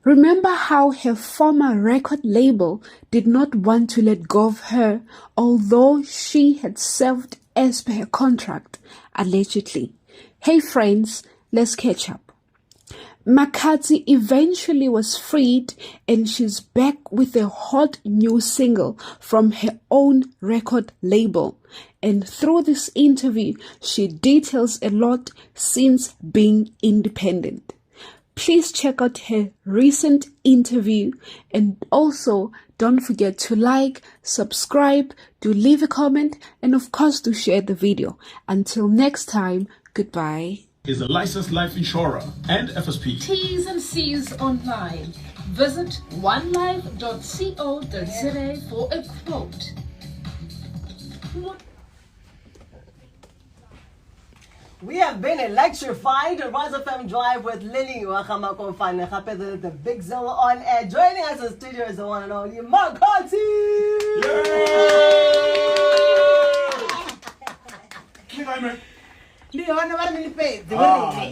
Remember how her former record label did not want to let go of her, although she had served as per her contract, allegedly. Hey friends, let's catch up. Makhadzi eventually was freed and she's back with a hot new single from her own record label. And through this interview, she details a lot since being independent. Please check out her recent interview and also don't forget to like, subscribe, do leave a comment, and of course to share the video. Until next time, goodbye. Is a licensed life insurer and FSP. T's and C's online. Visit onelife.co.za for a quote. We have been electrified on Rise FM Drive with Lily Wakamakofan, the Big Zilla on air. Joining us in the studio is the one and only Makhadzi! Yay! Leona, what many pay? The Hona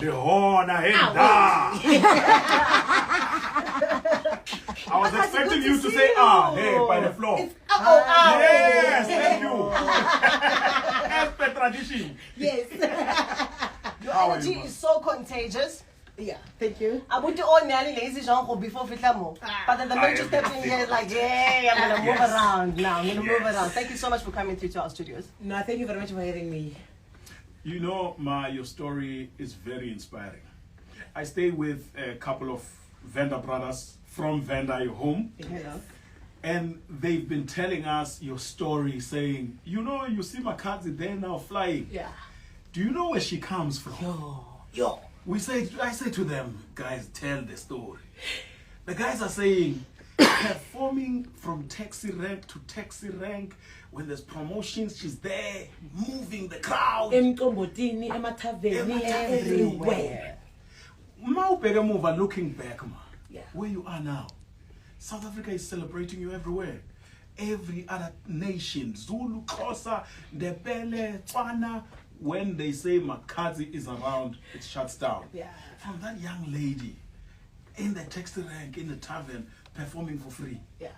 I was expecting you to say hey, by the floor. Yes, thank you. As per tradition. Yes. Your energy is so contagious. Yeah, thank you. I would do all nearly lazy Jean before Fitlamo. But then the minute you stepped in here, it's like, yay, I'm going to move around now. I'm going to move around. Thank you so much for coming through to our studios. No, thank you very much for having me. You know, your story is very inspiring. I stay with a couple of vendor brothers from Venda, your home. Yeah. And they've been telling us your story, saying, you see Makhadzi there now flying. Yeah. Do you know where she comes from? Yo. I say to them, guys, tell the story. The guys are saying, performing from taxi rank to taxi rank. When there's promotions, she's there, moving the crowd. Everywhere. Move and looking back, where you are now. South Africa is celebrating you everywhere. Every other nation, Zulu, Xhosa, Ndebele, Tswana, when they say Makhadzi is around, it shuts down. Yeah. From that young lady in the taxi rank, in the tavern, performing for free. Yeah.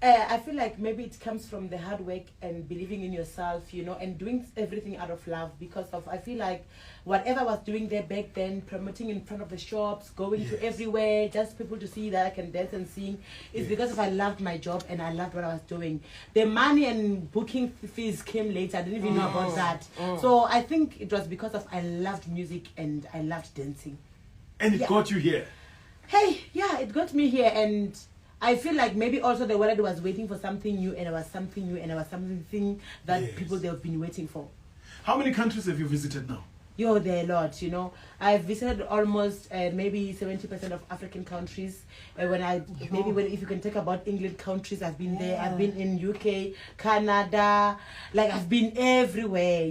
I feel like maybe it comes from the hard work and believing in yourself, and doing everything out of love, because I feel like whatever I was doing there back then, promoting in front of the shops, going to everywhere, just people to see that I can dance and sing, is because I loved my job and I loved what I was doing. The money and booking fees came later. I didn't even know about that. So I think it was because I loved music and I loved dancing. And it got you here? Hey, yeah, it got me here, and I feel like maybe also the world was waiting for something new, and it was something new, and it was something that people they've been waiting for. How many countries have you visited now? There are a lot, I've visited almost maybe 70% of African countries. If you can talk about England countries, I've been there. I've been in UK, Canada, I've been everywhere,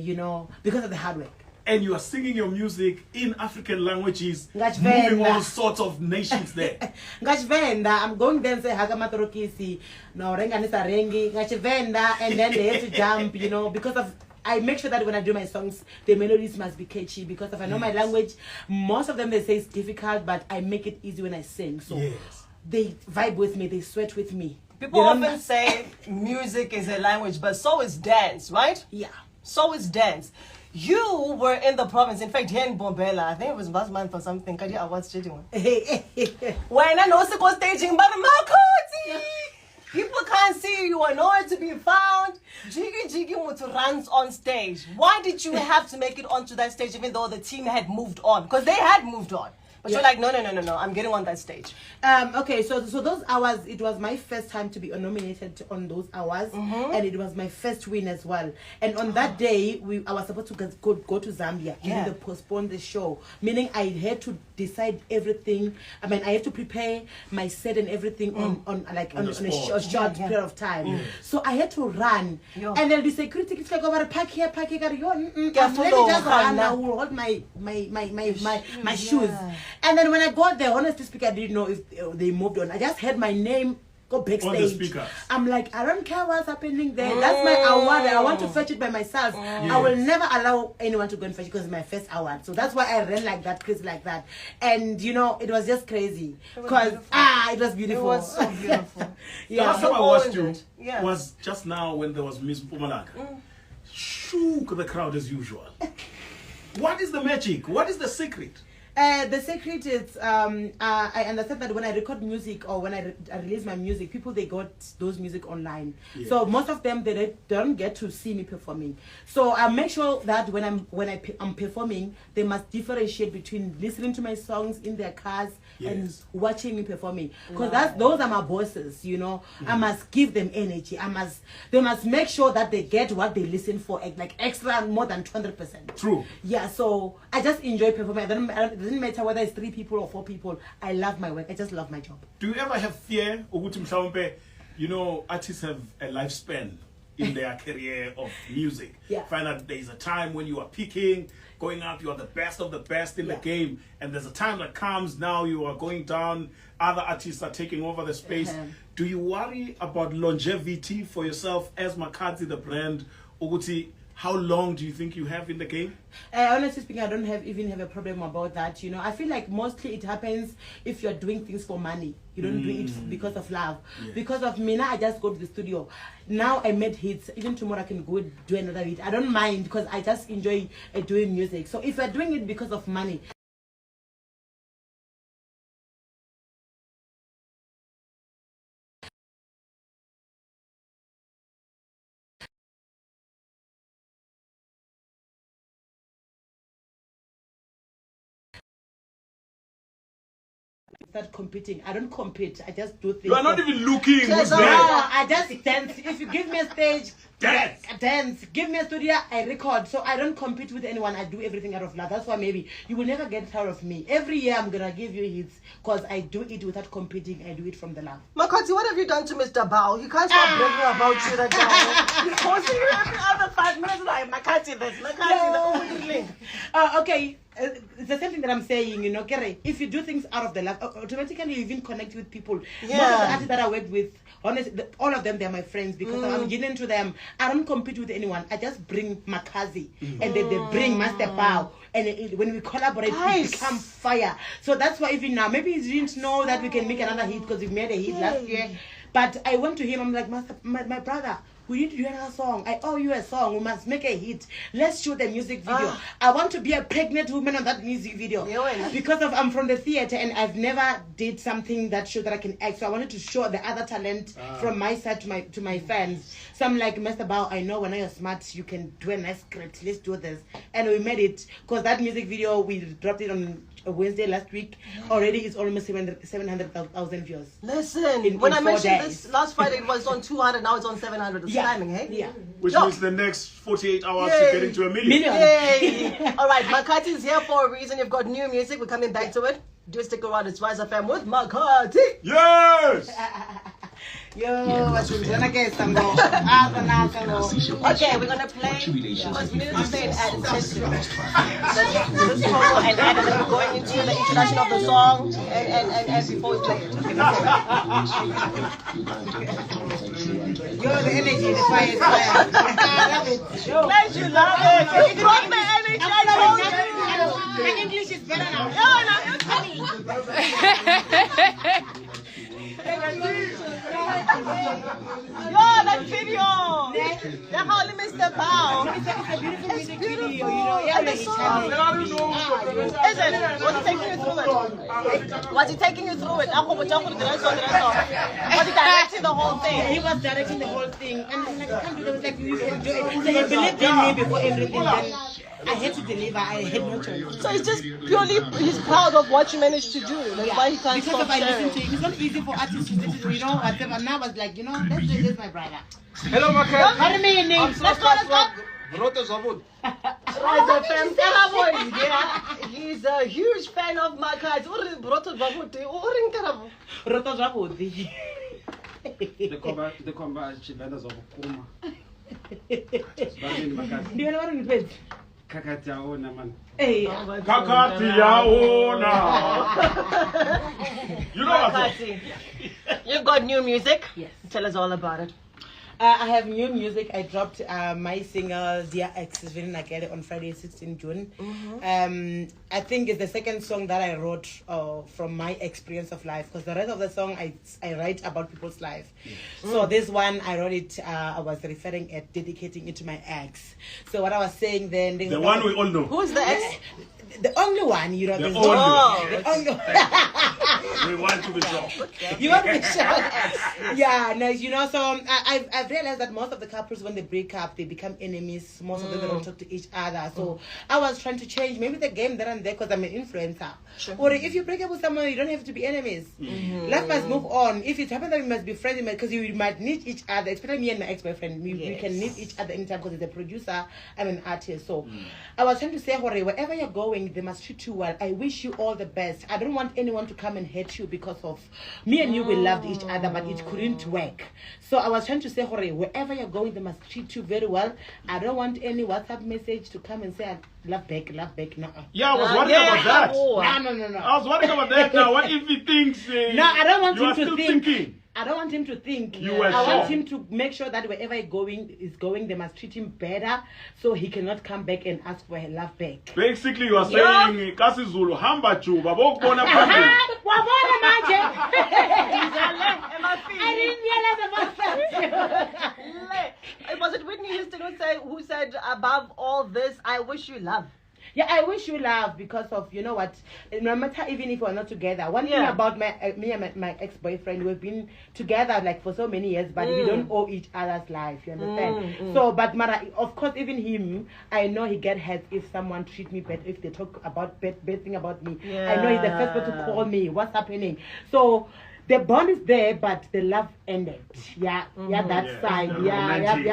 because of the hard work. And you are singing your music in African languages, moving all sorts of nations there. I'm going there and say Hagamatorokisi, no Renganisa Rengi, and then they have to jump, because I make sure that when I do my songs, the melodies must be catchy, because if I know my language, most of them they say it's difficult, but I make it easy when I sing. So they vibe with me, they sweat with me. People often say music is a language, but so is dance, right? Yeah. So is dance. You were in the province, in fact, here in Bombela, I think it was last month or something. Kadi awards staging. When I know was staging, but Makhadzi, people can't see you, are nowhere to be found. Jiggy runs on stage. Why did you have to make it onto that stage, even though the team had moved on? Because they had moved on. But you're like, no, I'm getting on that stage. Okay, so those hours, it was my first time to be nominated on those hours, and it was my first win as well. And on that day, I was supposed to go to Zambia, and they postponed the show, meaning I had to decide everything. I mean, I have to prepare my set and everything on a short period of time. So I had to run, and then the security kids go over, pack here, let me just run. I will hold my shoes. And then when I got there, honestly speaking, I didn't know if they moved on. I just heard my name go On the backstage. speakers. I'm like, I don't care what's happening there. That's my award. I want to fetch it by myself. I will never allow anyone to go and fetch it because it's my first award. So that's why I ran like that, crazy like that. And you know, it was just crazy. Because it was beautiful. It was so beautiful. The last time I watched you was just now when there was Miss Mpumalanga. Shook the crowd as usual. What is the magic? What is the secret? The secret is I understand that when I record music or when I release my music, people they got those music online. So most of them they don't get to see me performing. So I make sure that when I'm performing, they must differentiate between listening to my songs in their cars and watching me performing. Because those are my bosses, you know. I must give them energy. They must make sure that they get what they listen for, like extra more than 200%. True. Yeah. So I just enjoy performing. It doesn't matter whether it's 3 people or 4 people. I love my work. I just love my job. Do you ever have fear, Ukuthi mhlawumbe, you know, artists have a lifespan in their career of music? Find out there's a time when you are peaking, going up, you are the best of the best in the game, and there's a time that comes now you are going down, other artists are taking over the space. Do you worry about longevity for yourself as Makhadzi, the brand? Ukuthi, how long do you think you have in the game? Honestly speaking, I don't even have a problem about that. You know, I feel like mostly it happens if you're doing things for money. You don't do it because of love. Because of me, now I just go to the studio. Now I made hits. Even tomorrow I can go do another hit. I don't mind because I just enjoy doing music. So if you're doing it because of money, start competing. I don't compete. I just do things. You are not even looking. Who's No, there? I just dance. If you give me a stage, Dance. dance. Give me a studio, I record. So I don't compete with anyone. I do everything out of love. That's why maybe you will never get tired of me. Every year I'm gonna give you hits because I do it without competing. I do it from the love. Makhadzi, what have you done to Mr. Bao? He can't stop bragging about you that time. He's posting you every other 5 minutes like Makhadzi this, Makhadzi that. Okay. It's the same thing that I'm saying, you know, Kere, if you do things out of the love, automatically you even connect with people. Most of the artists that I work with, honestly, all of them, they're my friends because I'm giving to them. I don't compete with anyone. I just bring Makhadzi and then they bring Master Bao. And when we collaborate, it becomes fire. So that's why even now, maybe he didn't know that we can make another hit because we made a hit last year. But I went to him, I'm like, Master, my brother, we need to do another song. I owe you a song. We must make a hit. Let's shoot a music video. I want to be a pregnant woman on that music video. Because I'm from the theater and I've never did something that show that I can act. So I wanted to show the other talent from my side to my fans. So I'm like, Mr. Bao, I know when you're smart, you can do a nice script. Let's do this. And we made it. Because that music video, we dropped it on a Wednesday last week. Already it's almost 700,000 views. Listen, when I mentioned this last Friday, it was on 200. Now it's on 700. It's climbing, hey? Yeah. Which means the next 48 hours to get into 1 million. Yay. All right, Makhadzi is here for a reason. You've got new music. We're coming back to it. Do stick around. It's Rise FM with Makhadzi. Yes! Yo, what's gonna get some more? Okay, we're gonna play because music stayed at attention. This song and then we're going into the introduction of the song and before we play it. Yo, the energy, the fire is fire. I love it. Glad you love it. You brought my energy. I told you. My English is better now. Yo, that video! The Holy Mr. Bao! It's a beautiful music video, you know. And the song! Was he taking you through it? Was he taking you through it? Was he directing the whole thing? He was directing the whole thing. And like, I can't do that. Like, you can do it. So he believed in me before everything. Then I had to deliver. I had no choice. So it's just purely, he's proud of what you managed to do. That's why he can't because stop I sharing. listen to it. It's not easy for artists to listen to, you know, whatever. Now I was like, you know, let's do this, my brother. Hello, Makhadzi. What do you mean? Let's go. Roto Zavod. He's a huge fan of Makhadzi. The combat vendors of Kuma. Do you know what it is? Kakati yaona man. Hey. Kakati yaona. You know what? Makhadzi. You've got new music. Yes. Tell us all about it. I have new music. I dropped my single Dear Ex is on Friday, 16 June. I think it's the second song that I wrote from my experience of life, because the rest of the song I write about people's life. So this one I wrote it, I was referring at dedicating it to my ex. So what I was saying then, The one we all know. Who's the ex? the only one, you know, The there's only no- one. the only We want to be sure. You want to be sure? Yeah, no, you know, so I've realized that most of the couples, when they break up, they become enemies. Most of them, they don't talk to each other. So I was trying to change maybe the game that I'm there, because I'm an influencer. Sure. Or if you break up with someone, you don't have to be enemies. Life must move on. If it happens that we must be friends, because you might need each other, especially me and my ex-boyfriend. We can need each other anytime, because he's a producer, I'm an artist. So I was trying to say, Hore, wherever you're going, they must treat you well. I wish you all the best. I don't want anyone to come and hate you because of me and you. We loved each other, but it couldn't work. So I was trying to say, Hore, wherever you're going, they must treat you very well. I don't want any WhatsApp message to come and say, I love back. No. Yeah, I was worried about that. No. I was worried about that. Now, what if he thinks No, I don't want you him are to still think. thinking? I don't want him to think. You were I want sure. him to make sure that wherever he's going, they must treat him better, so he cannot come back and ask for her love back. Basically, you are saying, Kasi Zulu, hamba chuba, bokubona phambili. Wabona manje? I I didn't realize about that. Was it Whitney Houston who said, above all this, I wish you love? Yeah, I wish you love, because of, you know what, no matter even if we're not together. One thing about me and my ex-boyfriend, we've been together like for so many years, but we don't owe each other's life, you understand? So, but Mara, of course, even him, I know he get hurt if someone treat me bad, if they talk about bad thing about me. I know he's the first person to call me, what's happening? So, the bond is there, but the love ended. That side.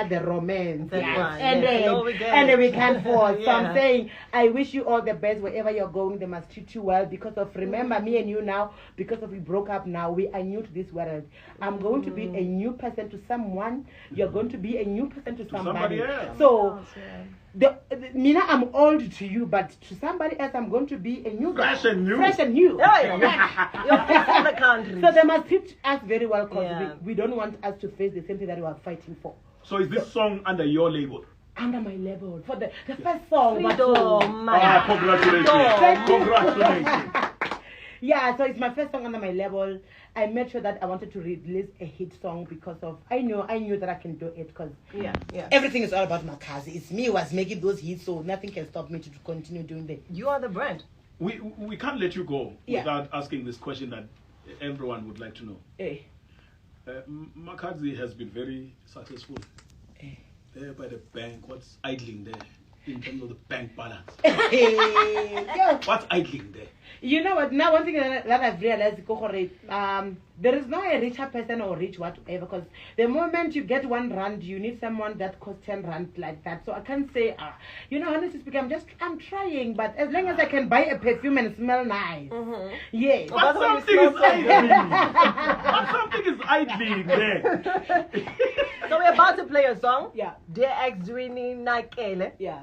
The romance. That one, And yes. No, we get then it. we can't force. So I'm Yeah. saying, I wish you all the best wherever you're going. They must treat you well, because of, remember, me and you now, because of we broke up now, we are new to this world. I'm going to be a new person to someone. You're going to be a new person to somebody. somebody else. So, Mina, I'm old to you, but to somebody else, I'm going to be a new Fresh guy. and new. Fresh and new. You're from the country. So they must treat us very well, because Yeah. we don't want us to face the same thing that we are fighting for. So is this song under your label? Under my level. For the first song. but- Freedom, man. Ah, congratulations. Congratulations. Yeah, so it's my first song under my label. I made sure that I wanted to release a hit song, because of I knew that I can do it, because Yeah. everything is all about Makhadzi. It's me who was making those hits, so nothing can stop me to continue doing them. You are the brand. We can't let you go Yeah. without asking this question that everyone would like to know. Hey. Makhadzi has been very successful. There by the bank, what's idling there in terms of the bank balance? Yeah. What's idling there? You know what? Now, one thing that I've realized, there is not a richer person or rich whatever, because the moment you get £1, you need someone that costs £10 like that. So I can't say, honestly speaking, I'm trying, but as long as I can buy a perfume and smell nice, yeah. But something is idling. But something is idling there. So we're about to play a song. Yeah. Dear Ex Dwini Nakele. Yeah.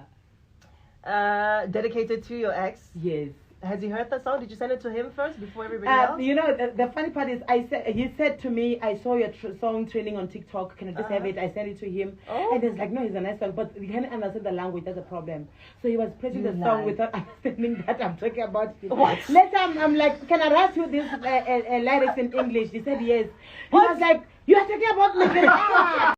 Dedicated to your ex. Yes. Has he heard the song? Did you send it to him first before everybody else? You know, the funny part is, he said to me, I saw your song training on TikTok. Can I just have it? I sent it to him. Oh. And he's like, no, it's a nice song, but he can't understand the language. That's a problem. So he was praising the song without understanding that I'm talking about it. What? Later, I'm like, can I write you this lyrics in English? He said yes. He was like, you are talking about me.